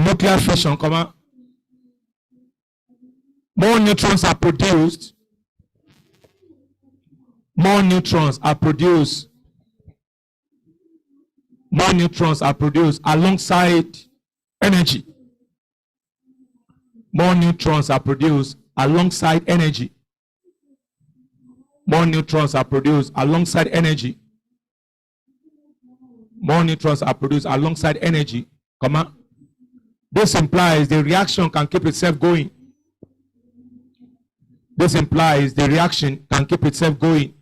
nuclear fission, more neutrons are produced. More neutrons are produced. More neutrons are produced alongside energy. More neutrons are produced alongside energy. More neutrons are produced alongside energy. More neutrons are produced alongside energy, This implies the reaction can keep itself going. This implies the reaction can keep itself going.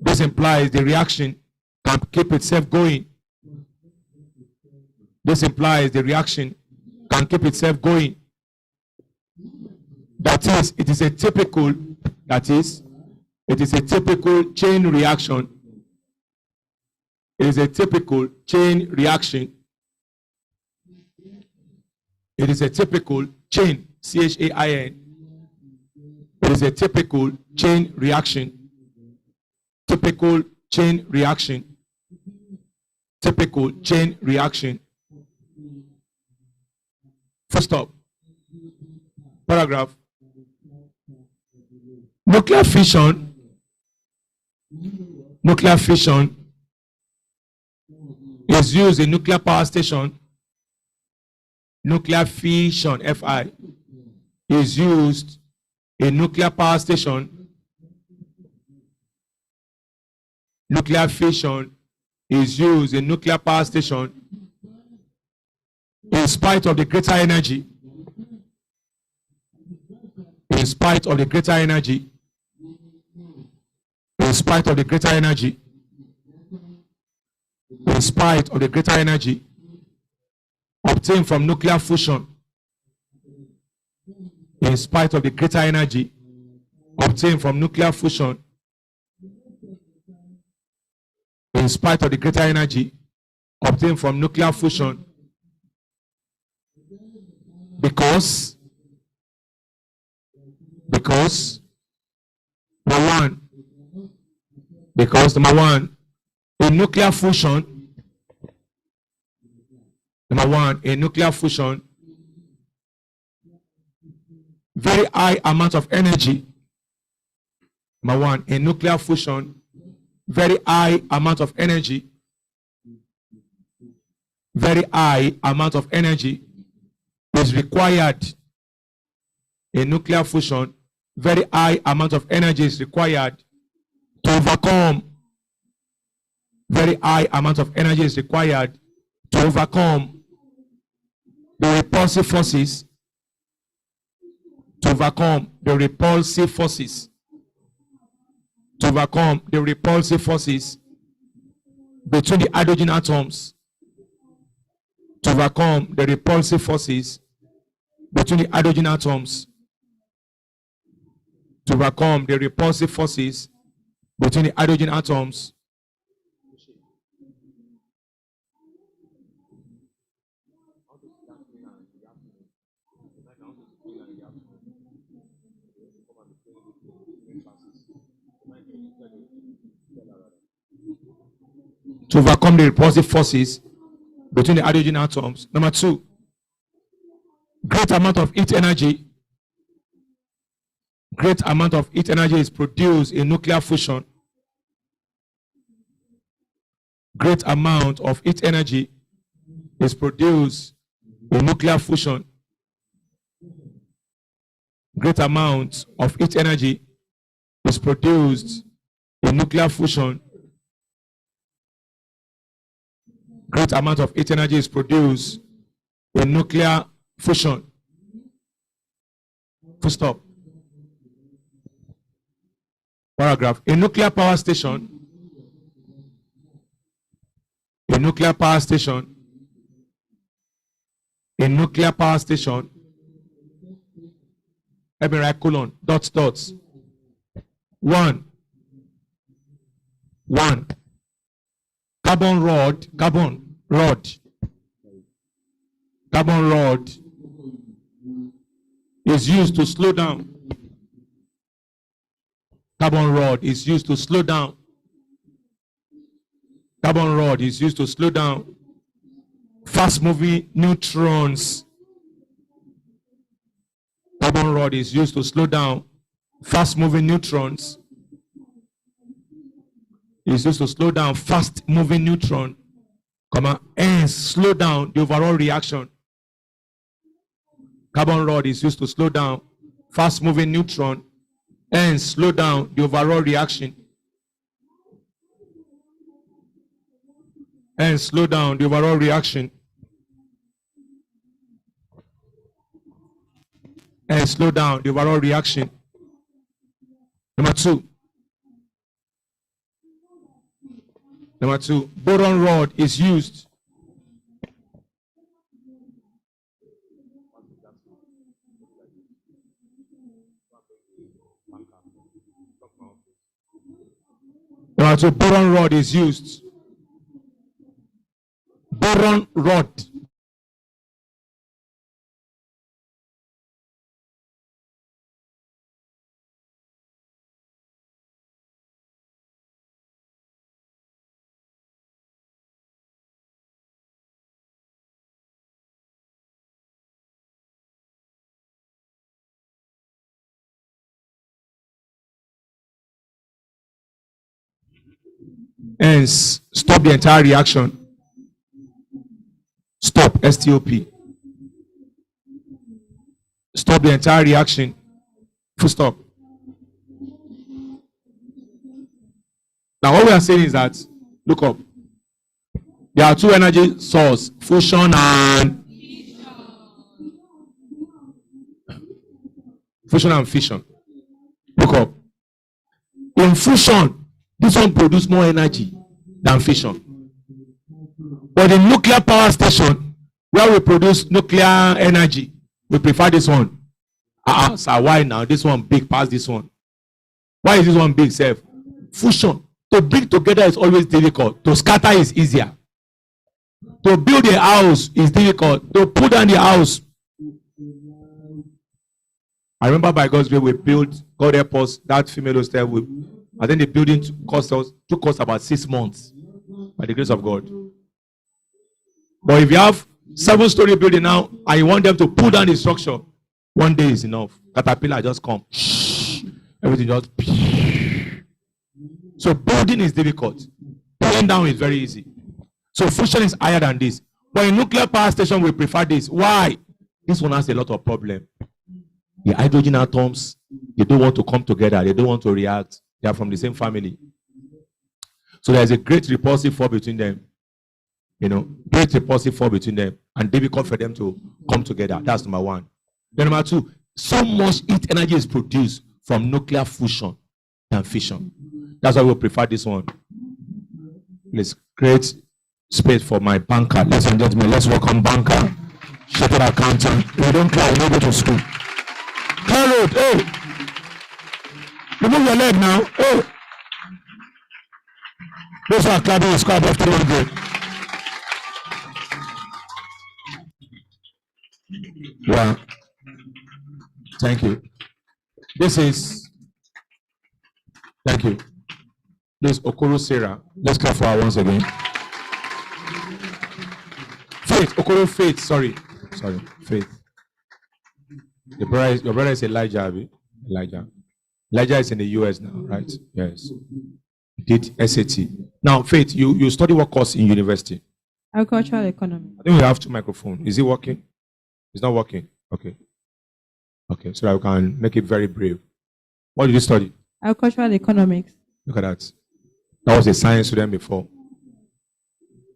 This implies the reaction can keep itself going. This implies the reaction can keep itself going. That is, it is a typical chain reaction. It is a typical chain reaction. It is a typical chain, CHAIN. It is a typical chain reaction. Typical chain reaction. Typical chain reaction. First stop. Paragraph. Nuclear fission is used in nuclear power station. Nuclear fission, FI, is used in nuclear power station. Nuclear fission is used in nuclear power station in spite of the greater energy. In spite of the greater energy. In spite of the greater energy. In spite of the greater energy obtained from nuclear fusion. In spite of the greater energy obtained from nuclear fusion. In spite of the greater energy obtained from nuclear fusion. Because number one, in nuclear fusion, very high amount of energy. Number one, in nuclear fusion, very high amount of energy. Very high amount of energy is required in nuclear fusion. Very high amount of energy is required to overcome. Very high amount of energy is required to overcome the repulsive forces. To overcome the repulsive forces. To overcome the repulsive forces between the hydrogen atoms. To overcome the repulsive forces between the hydrogen atoms. To overcome the repulsive forces between the hydrogen atoms. To overcome the repulsive forces between the hydrogen atoms. Number two, great amount of heat energy. Great amount of heat energy is produced in nuclear fusion. Great amount of heat energy is produced in nuclear fusion. Great amount of heat energy is produced in nuclear fusion. Great amount of heat energy is produced in nuclear fusion. Full stop. Paragraph. A nuclear power station. A nuclear power station. A nuclear power station. Let me write colon. Dots, dots. One. Carbon rod is used to slow down. Carbon rod is used to slow down. Carbon rod is used to slow down fast-moving neutrons. Carbon rod is used to slow down fast-moving neutrons. It's used to slow down fast-moving neutron, and slow down the overall reaction. Carbon rod is used to slow down fast-moving neutron and slow down the overall reaction. And slow down the overall reaction. And slow down the overall reaction. Number two, boron rod is used. Number two, boron rod is used. Boron rod. And stop the entire reaction. Stop, S-T-O-P. Stop the entire reaction. Full stop. Now what we are saying is that, look up. There are two energy sources, fusion and fission. Look up. In fusion, this one produces more energy than fission. But in nuclear power station, where we produce nuclear energy, we prefer this one. Sir, why now? This one big past this one. Why is this one big, sir? Fusion. To bring together is always difficult. To scatter is easier. To build a house is difficult. To put down the house. I remember by God's grace, we built, God help us, that female hostel. I think the building took us about 6 months by the grace of God. But if you have 7-story building now and you want them to pull down the structure, one day is enough. Caterpillar just come. Everything just. So building is difficult. Pulling down is very easy. So fusion is higher than this. But in nuclear power station, we prefer this. Why? This one has a lot of problem. The hydrogen atoms, they don't want to come together. They don't want to react. They are from the same family. So there's a great repulsive force between them. Great repulsive force between them. And difficult for them to come together. That's number one. Then number two, so much heat energy is produced from nuclear fusion than fission. That's why we prefer this one. Let's create space for my banker. Ladies and gentlemen, let's welcome banker, chartered accountant. We don't cry, we don't go to school. Clear road, hey! Remove your leg now, hey! Those who are clapping is squad of 300. Yeah. Thank you. This is, thank you. This is Okoro Sarah. Let's clap for her once again. Faith, Okoro Faith, sorry, Faith. Your brother is Elijah, Abi. Elijah is in the US now, right? Yes. He did SAT. Now, Faith, you study what course in university? Agricultural economy. I think we have 2 microphones. Is it working? It's not working. Okay. Okay, so that we can make it very brief. What did you study? Agricultural economics. Look at that. That was a science student before.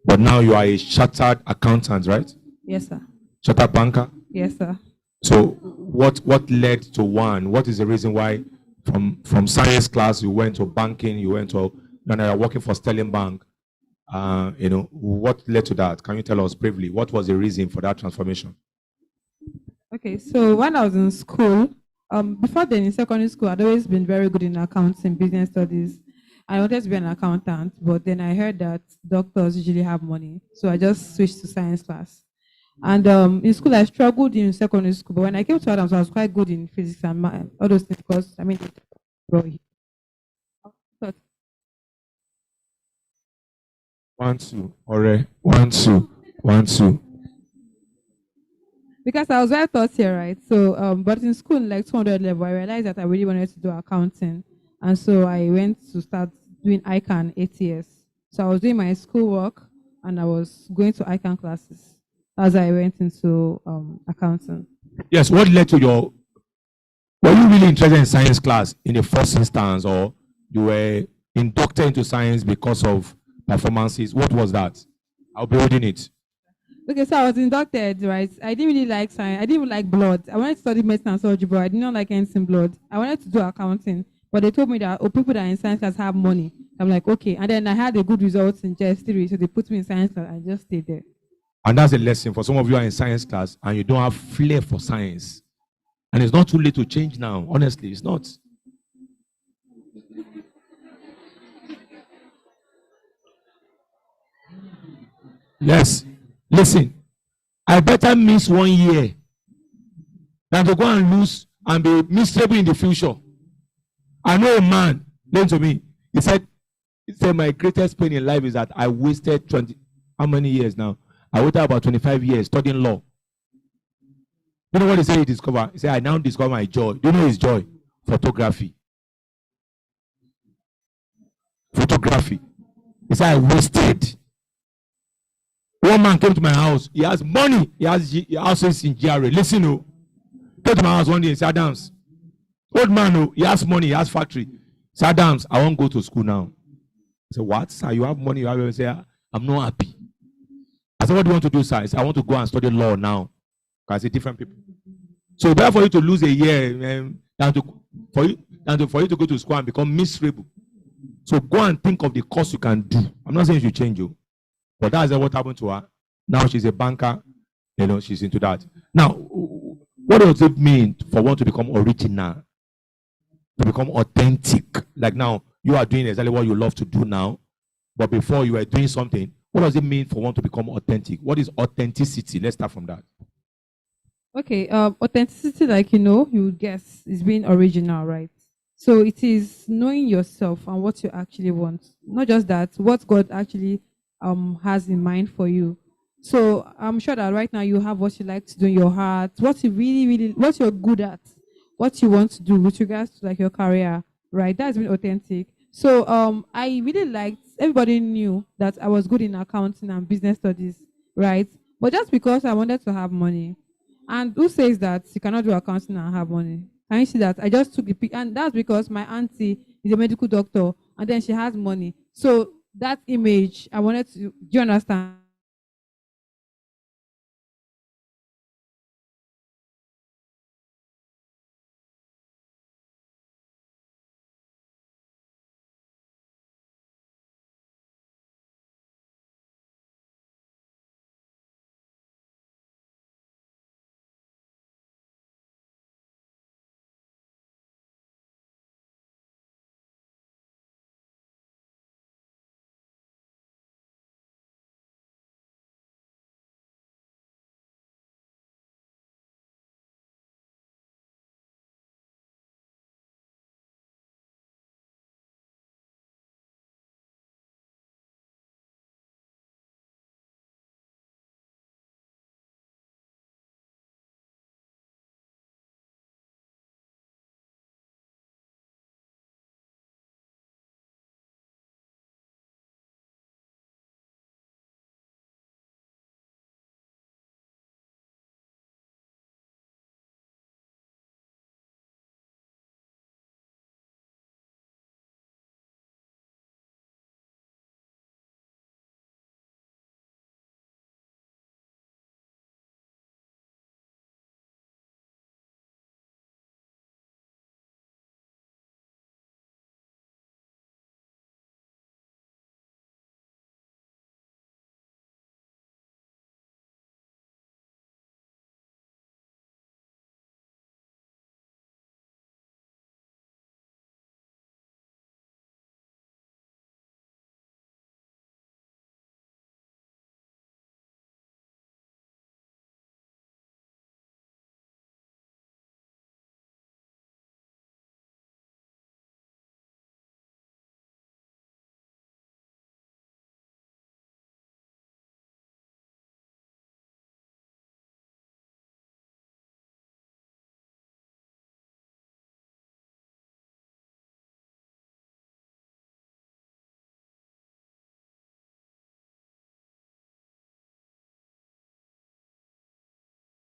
But now you are a chartered accountant, right? Yes, sir. Chartered banker? Yes, sir. So what led to one? What is the reason why from science class you went to banking, you are working for Sterling Bank? What led to that? Can you tell us briefly? What was the reason for that transformation? Okay, so when I was in school, before then in secondary school, I'd always been very good in accounts and business studies. I wanted to be an accountant, but then I heard that doctors usually have money. So I just switched to science class. And in school, I struggled in secondary school. But when I came to Adams, I was quite good in physics and math, all those things because, One, two. All right. 1, 2. 1, 2. Because I was well taught here, right? So, but in school, like 200 level, I realized that I really wanted to do accounting. And so I went to start doing ICANN ATS. So I was doing my schoolwork and I was going to ICANN classes as I went into accounting. Yes, what led to your, were you really interested in science class in the first instance, or you were inducted into science because of performances? What was that? I'll be holding it. Okay, so I was inducted, right? I didn't really like science. I didn't even like blood. I wanted to study medicine and surgery, but I did not like anything blood. I wanted to do accounting, but they told me that people that are in science class have money. I'm like, okay. And then I had a good results in just theory, so they put me in science class. I just stayed there. And that's a lesson for some of you who are in science class and you don't have flair for science. And it's not too late to change now. Honestly, it's not. Yes. Listen, I better miss 1 year than to go and lose and be miserable in the future. I know a man, listen to me. He said, my greatest pain in life is that I wasted 20, how many years now? I waited about 25 years studying law. You know what he said he discovered? He said, I now discover my joy. Do you know his joy? Photography. Photography. He said, I wasted. One man came to my house. He has money. He has houses in GRA. Listen, oh. Came to my house one day and said, Adams, old man, oh, he has money. He has factory. Said, Adams, I won't go to school now. I said, what? Sir, you have money. You have everything. Say, I'm not happy. I said, what do you want to do, sir? He said, I want to go and study law now. Because it's different people. So better for you to lose a year for you to go to school and become miserable. So go and think of the course you can do. I'm not saying you should change you, but that's what happened to her. Now she's a banker. She's into that. Now, what does it mean for one to become original, to become authentic? Like now, you are doing exactly what you love to do now, but before you were doing something. What does it mean for one to become authentic? What is authenticity? Let's start from that. Okay, authenticity, like you would guess, is being original, right? So it is knowing yourself and what you actually want. Not just that, what God actually has in mind for you. So I'm sure that right now you have what you like to do in your heart, what you really, really, what you're good at, what you want to do with regards to like your career, right? That's been authentic. So I really liked. Everybody knew that I was good in accounting and business studies, right? But just because I wanted to have money, and who says that you cannot do accounting and have money? Can you see that? I just took the pic, and that's because my auntie is a medical doctor, and then she has money. So that image, I wanted to. Do you understand?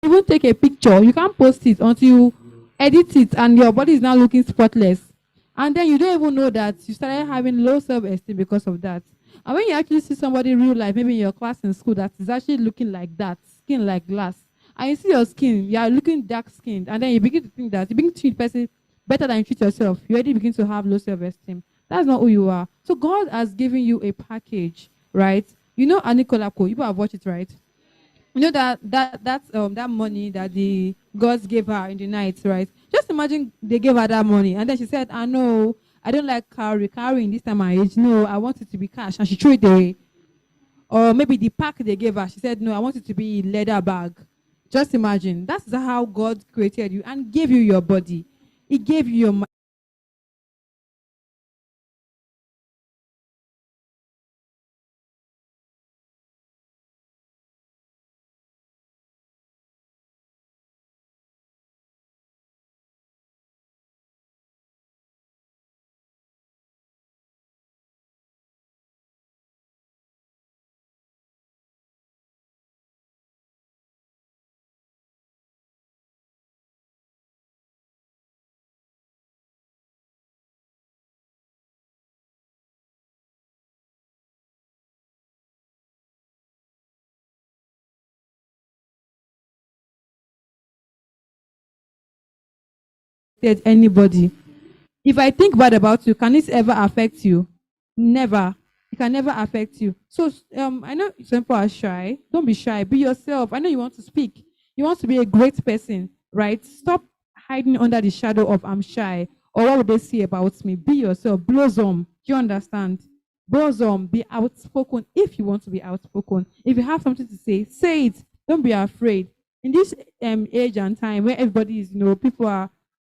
Even take a picture, you can't post it until you edit it and your body is now looking spotless. And then you don't even know that you started having low self-esteem because of that. And when you actually see somebody in real life, maybe in your class in school, that is actually looking like that, skin like glass, and you see your skin, you are looking dark skinned, and then you begin to think that you begin to treat the person better than you treat yourself, you already begin to have low self-esteem. That's not who you are. So God has given you a package, right? You know Anikolako, you have watched it, right? You know that money that the gods gave her in the night, right? Just imagine they gave her that money and then she said, I know I don't like carrying this time my age. No, I want it to be cash, and she threw it away. Or maybe the pack they gave her, she said, no, I want it to be leather bag. Just imagine. That's how God created you and gave you your body. He gave you your anybody. If I think bad about you, can it ever affect you? Never. It can never affect you. So I know some people are shy. Don't be shy. Be yourself. I know you want to speak. You want to be a great person, right? Stop hiding under the shadow of I'm shy or what would they say about me. Be yourself. Blossom. Do you understand? Blossom. Be outspoken if you want to be outspoken. If you have something to say it. Don't be afraid. In this age and time where everybody is, people are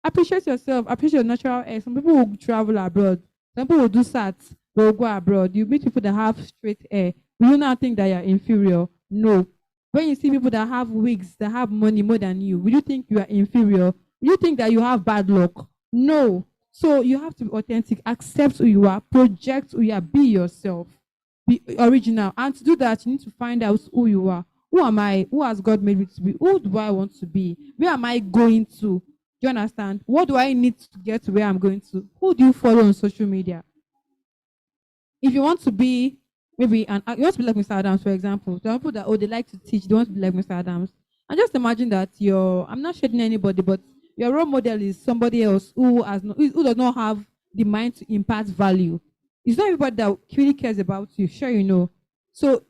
appreciate yourself, appreciate your natural air. Some people will travel abroad. Some people will do SATs, they will go abroad. You meet people that have straight air. Do you not think that you're inferior? No. When you see people that have wigs, that have money more than you, will you think you are inferior? Will you think that you have bad luck? No. So you have to be authentic, accept who you are, project who you are, be yourself, be original. And to do that, you need to find out who you are. Who am I? Who has God made me to be? Who do I want to be? Where am I going to? Do you understand? What do I need to get to where I'm going to? Who do you follow on social media? If you want to be maybe you want to be like Mr. Adams, for example, there are people that they like to teach, they want to be like Mr. Adams. And just imagine that I'm not shading anybody, but your role model is somebody else who does not have the mind to impart value. It's not everybody that really cares about you, sure you know. So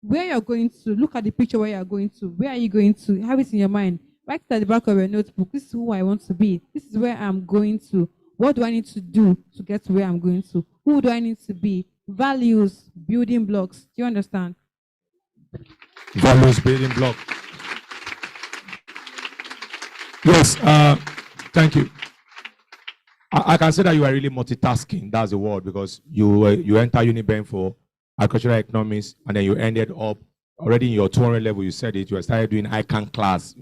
where you're going to, look at the picture where you're going to, where are you going to, have it in your mind. Write it at the back of your notebook. This is who I want to be. This is where I'm going to. What do I need to do to get to where I'm going to? Who do I need to be? Values, building blocks. Do you understand? Values building block. Yes, thank you. I can say that you are really multitasking. That's the word, because you enter Uniben for agricultural economics, and then you ended up already in your 200 level. You said it. You started doing ICANN class.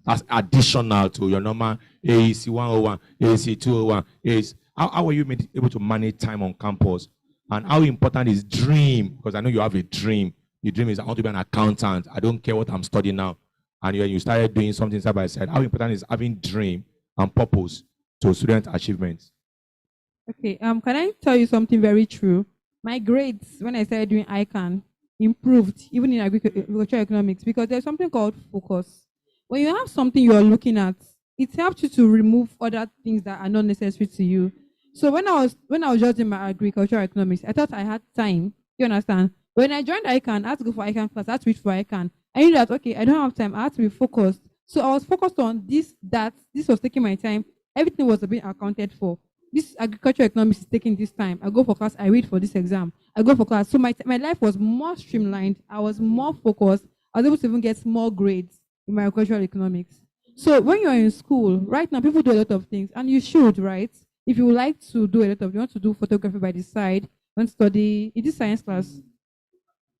That's additional to your normal AEC 101, AEC 201. How are you able to manage time on campus? And how important is dream? Because I know you have a dream. Your dream is I want to be an accountant. I don't care what I'm studying now. And you started doing something side by side. How important is having dream and purpose to student achievements? Okay. Can I tell you something very true? My grades when I started doing ICANN improved even in agricultural economics because there's something called focus. When you have something you are looking at, it helps you to remove other things that are not necessary to you. So when I was just in my agricultural economics, I thought I had time. You understand? When I joined ICANN, I had to go for ICANN class, I had to read for ICANN. I knew that okay, I don't have time, I had to be focused. So I was focused on this, that this was taking my time. Everything was being accounted for. This agricultural economics is taking this time. I go for class, I read for this exam. I go for class. So my life was more streamlined. I was more focused. I was able to even get more grades in my agricultural economics. So when you're in school, right now, people do a lot of things, and you should, right? If you would like to do a lot of, you want to do photography by the side, you want to study, in this science class,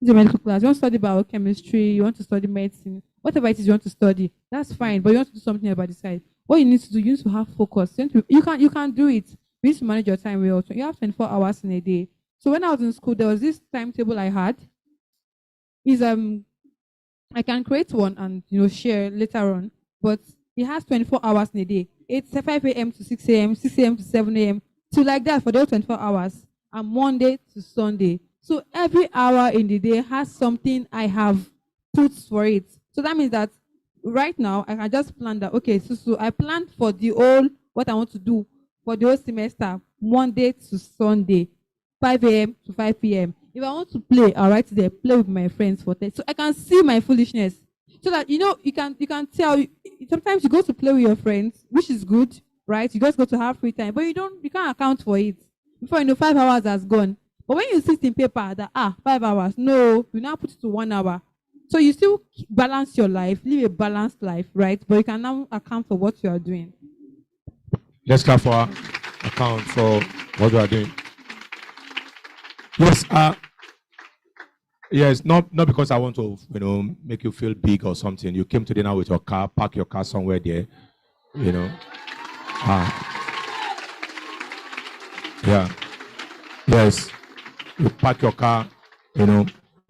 it's a medical class, you want to study biochemistry, you want to study medicine, whatever it is you want to study, that's fine, but you want to do something about the side. What you need to do, you need to have focus. You can do it. You need to manage your time well. So you have 24 hours in a day. So when I was in school, there was this timetable I had. Is I can create one and share later on, but it has 24 hours in a day. It's 5 a.m. to 6 a.m., 6 a.m. to 7 a.m. So like that for those 24 hours, and Monday to Sunday. So every hour in the day has something I have put for it. So that means that right now I can just plan that. Okay, so I planned for the whole what I want to do for the whole semester, Monday to Sunday, 5 a.m. to 5 p.m. If I want to play, I'll write there, play with my friends for 10. So I can see my foolishness. So that you can tell sometimes you go to play with your friends, which is good, right? You just go to have free time, but you can't account for it. Before 5 hours has gone. But when you sit in paper that 5 hours, no, you now put it to 1 hour. So you still balance your life, live a balanced life, right? But you can now account for what you are doing. Let's clap for account for what we are doing. Yes, not because I want to, make you feel big or something. You came to dinner with your car, park your car somewhere there, Yeah. Yes. You park your car,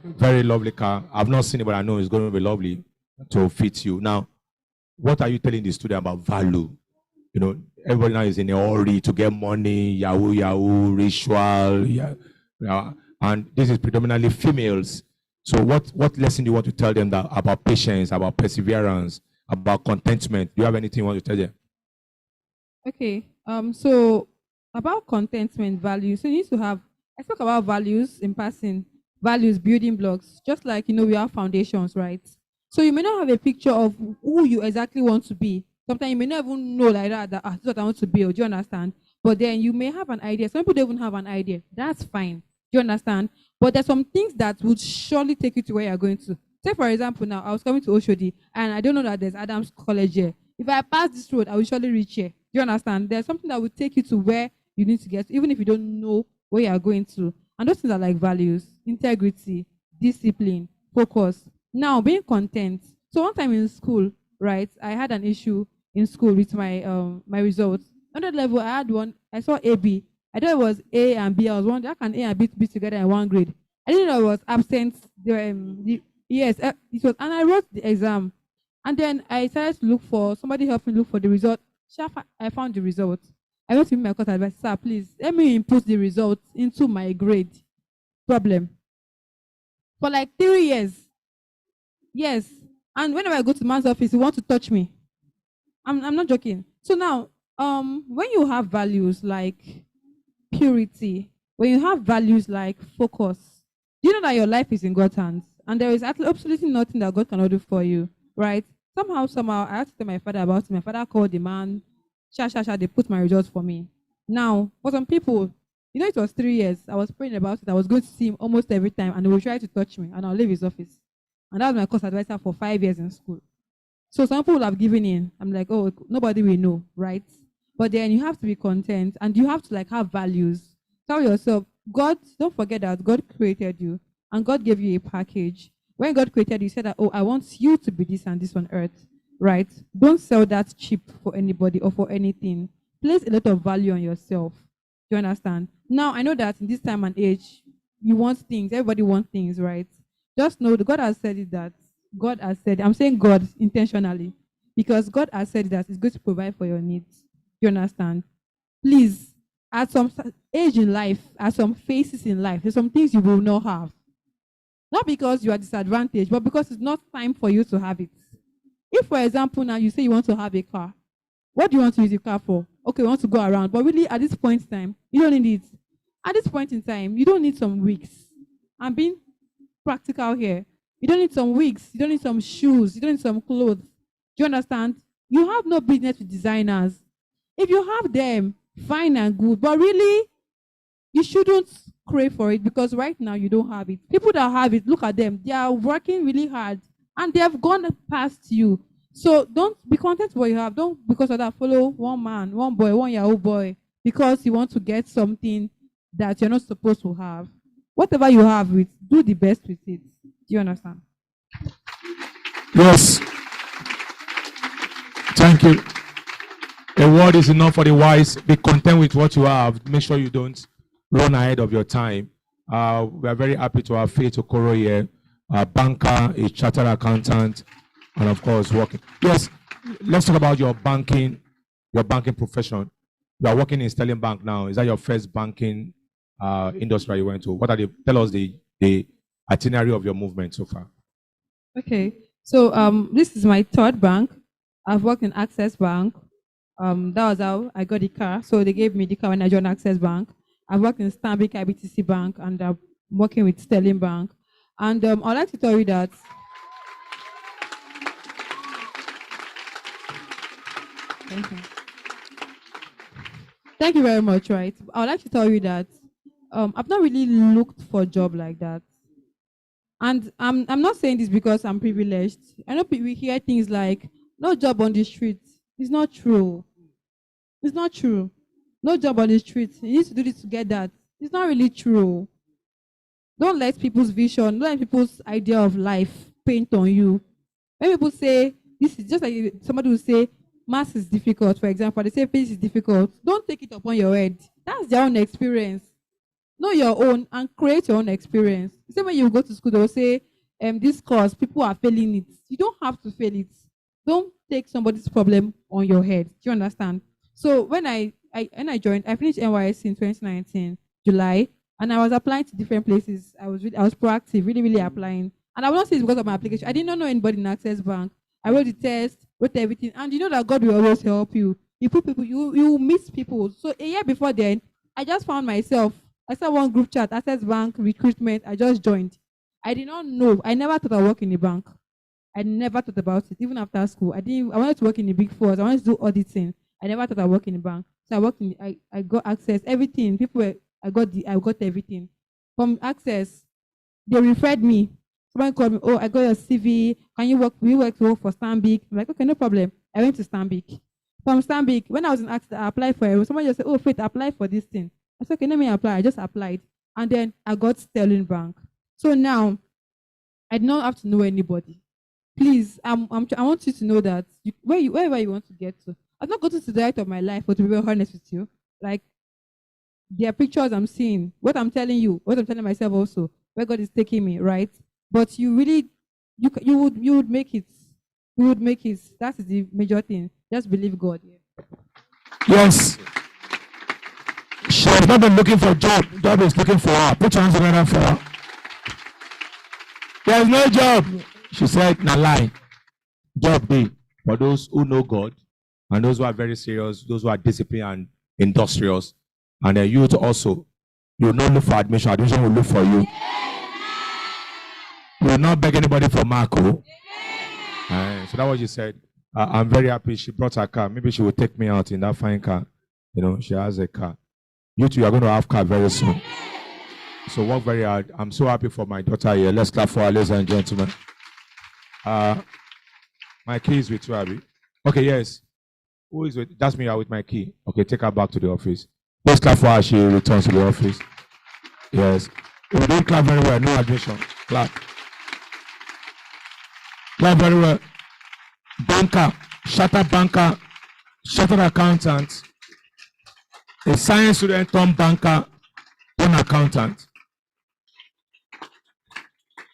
very lovely car. I've not seen it, but I know it's going to be lovely to fit you. Now, what are you telling the student about value? Everybody now is in a hurry to get money, yahoo, ritual, and this is predominantly females. So what lesson do you want to tell them about patience, about perseverance, about contentment? Do you have anything you want to tell them? Okay. So about contentment values. So you need to have. I spoke about values in passing. Values, building blocks. Just like we have foundations, right? So you may not have a picture of who you exactly want to be. Sometimes you may not even know like that this is what I want to be. Or do you understand? But then you may have an idea. Some people don't even have an idea. That's fine. Do you understand? But there's some things that would surely take you to where you're going to. Say for example, now I was coming to Oshodi and I don't know that there's Adams College here. If I pass this road, I will surely reach here. Do you understand? There's something that will take you to where you need to get to, even if you don't know where you are going to. And those things are like values, integrity, discipline, focus. Now, being content. So one time in school, right, I had an issue in school with my results. On that level, I had one. I saw AB. I thought it was A and B. I was wondering, how can A and B be together in one grade? I didn't know I was absent. Yes, it was, and I wrote the exam. And then I started to look for somebody helped me look for the result. I found the result. I went to my course advisor, sir, please let me input the results into my grade. Problem. For like 3 years. Yes. And whenever I go to the man's office, he wants to touch me. I'm not joking. So now, when you have values like purity, when you have values like focus, you know that your life is in God's hands, and there is absolutely nothing that God cannot do for you, right? Somehow, I had to tell my father about it. My father called the man, they put my results for me. Now, for some people, it was 3 years. I was praying about it. I was going to see him almost every time, and he would try to touch me, and I'll leave his office. And that was my course advisor for 5 years in school. So some people have given in. I'm like, oh, nobody will know, right? But then you have to be content, and you have to have values. Tell yourself, God, don't forget that God created you, and God gave you a package. When God created you, he said that, oh, I want you to be this and this on earth, right? Don't sell that cheap for anybody or for anything. Place a lot of value on yourself. Do you understand? Now, I know that in this time and age, you want things. Everybody wants things, right? Just know that God has said it that God has said, I'm saying God intentionally, because God has said that He's going to provide for your needs. You understand? Please, at some age in life, at some phases in life, there's some things you will not have. Not because you are disadvantaged, but because it's not time for you to have it. If, for example, now you say you want to have a car, what do you want to use your car for? Okay, you want to go around, but really at this point in time, you don't need it. At this point in time, you don't need some wigs. I'm being practical here. You don't need some wigs. You don't need some shoes. You don't need some clothes. Do you understand? You have no business with designers. If you have them, fine and good. But really, you shouldn't crave for it, because right now you don't have it. People that have it, look at them. They are working really hard and they have gone past you. So don't be content with what you have. Don't, because of that, follow one man, one boy, one Yahoo boy, because you want to get something that you're not supposed to have. Whatever you have, do the best with it. Do you understand? Yes. Thank you. A word is enough for the wise. Be content with what you have. Make sure you don't run ahead of your time. We are very happy to have Faith Okoro here. a banker, a chartered accountant, and of course working. Yes, let's talk about your banking profession. You are working in Sterling Bank now. Is that your first banking industry you went to? What are the tell us the itinerary of your movement so far? Okay, so this is my third bank. I've worked in Access Bank. That was how I got the car. So they gave me the car when I joined Access Bank. I've worked in Stanbic IBTC Bank, and I'm working with Sterling Bank. And I'd like to tell you that. Thank you. Thank you very much. Right, I would like to tell you that I've not really looked for a job like that. And I'm not saying this because I'm privileged. I know we hear things like no job on the street. It's not true. It's not true. No job on the street. You need to do this to get that. It's not really true. Don't let people's vision, don't let people's idea of life paint on you. When people say this is just like somebody will say math is difficult, for example, they say physics is difficult. Don't take it upon your head. That's their own experience. Know your own and create your own experience. Same when you go to school, they'll say, this course, people are failing it. You don't have to fail it. Don't take somebody's problem on your head. Do you understand? So when I joined, I finished NYSC in 2019, July, and I was applying to different places. I was proactive, really, really applying. And I will not say it's because of my application. I did not know anybody in Access Bank. I wrote the test, wrote everything, and you know that God will always help you. You put people, you meet people. So a year before then, I just found myself. I saw one group chat, Access Bank recruitment. I just joined. I did not know. I never thought I'd work in a bank. I never thought about it, even after school. I wanted to work in the big fours. I wanted to do auditing. I never thought I'd work in a bank. So I worked in. I got access everything. I got everything from Access. They referred me. Someone called me. Oh, I got your CV. Can you work? Will you work to work for Stanbic? I'm like, okay, no problem. I went to Stanbic. From Stanbic, when I was in Access, I applied for it. Someone just said, oh, Faith, apply for this thing. I said, okay, let me apply. I just applied. And then I got Sterling Bank. So now I do not have to know anybody. Please, I want you to know that wherever you want to get to, I'm not going to the direct of my life, but to be very honest with you, like there are pictures I'm seeing, what I'm telling you, what I'm telling myself also, where God is taking me, right? But you really, you would make it. You would make it. That is the major thing. Just believe God. Yeah. Yes. She has not been looking for a job. Job is looking for her. Put your hands together for her. There is no job. She said, "Na lie. Job day for those who know God and those who are very serious, those who are disciplined and industrious, and you also. You will not look for admission. Admission will look for you. You will not beg anybody for Marco. So that's what she said. I'm very happy she brought her car. Maybe she will take me out in that fine car. You know, she has a car. You two are going to have car very soon. So work very hard. I'm so happy for my daughter here. Let's clap for her, ladies and gentlemen. My key is with you, Abby. Okay, yes. Who is with? That's me. With my key. Okay, take her back to the office. Let's clap for her. She returns to the office. Yes. We don't clap very well. No admission. Clap. Clap very well. Banker, chartered accountant, a science student turned banker, turned accountant.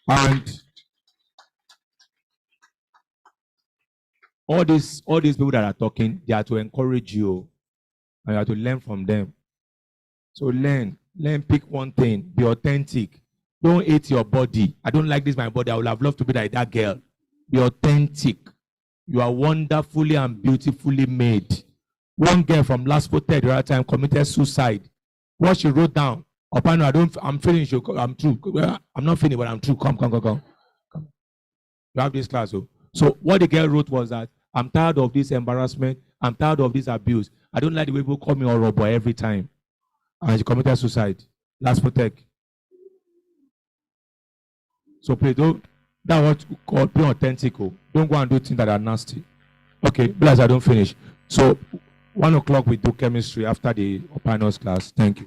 And all these people that are talking, they are to encourage you and you have to learn from them. So learn, pick one thing, be authentic. Don't hate your body. I don't like this, my body. I would have loved to be like that girl. Be authentic. You are wonderfully and beautifully made. One girl from last voted the other time committed suicide. What she wrote down, apparently I'm finished. I'm true. I'm not finished, but I'm true. Come. You have this class. So what the girl wrote was that I'm tired of this embarrassment. I'm tired of this abuse. I don't like the way people call me a robber every time. And she committed suicide. Last protect. So please don't. That's what we call being authentic. Don't go and do things that are nasty. Okay, bless I don't finish. So 1 o'clock we do chemistry after the finals class. Thank you.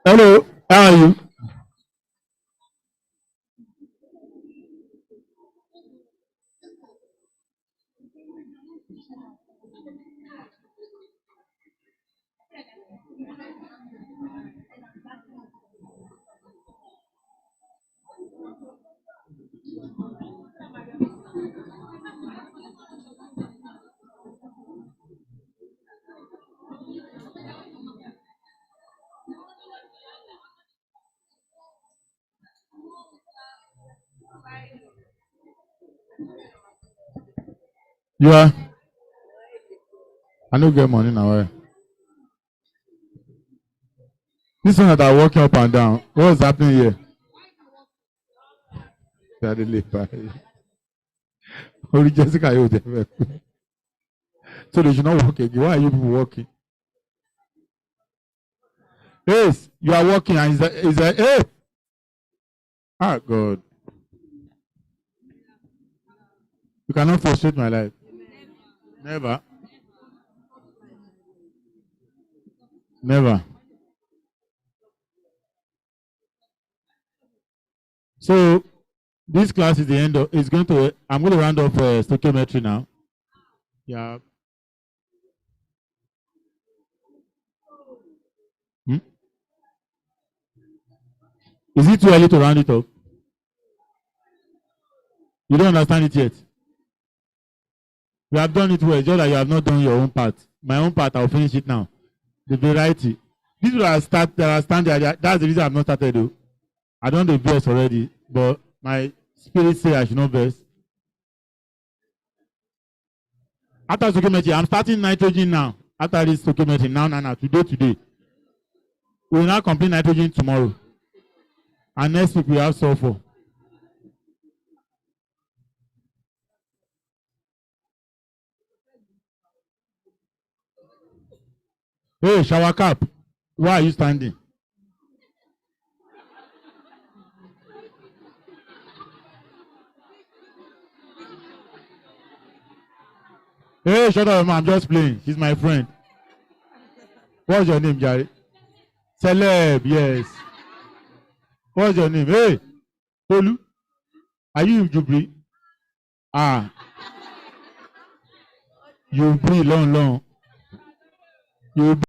Hello, how are you? You are? I no get money now. Eh? This one that are walking up and down. What is happening here? Daddy Lepa. Only Jessica, you there. So they should not walk again. Why are you people walking? Yes, you are walking and is that hey? Ah God. You cannot frustrate my life. Never. Never. So this class is the end of is going to I'm going to round off stoichiometry now. Yeah. Hmm? Is it too early to round it up? You don't understand it yet. You have done it well, just like you have not done your own part. My own part, I'll finish it now. The variety. This will stand there. That's the reason I've not started though. I don't do verse already, but my spirit say I should not verse. After stoichiometry, I'm starting nitrogen now. After this stoichiometry, now, today. We will now complete nitrogen tomorrow. And next week we have sulfur. Hey, shower cap. Why are you standing? Hey, shut up, man. I'm just playing. She's my friend. What's your name, Jerry? Celeb, yes. What's your name? Hey, Tolu. Are you Jubri? Ah, Jubri, long. You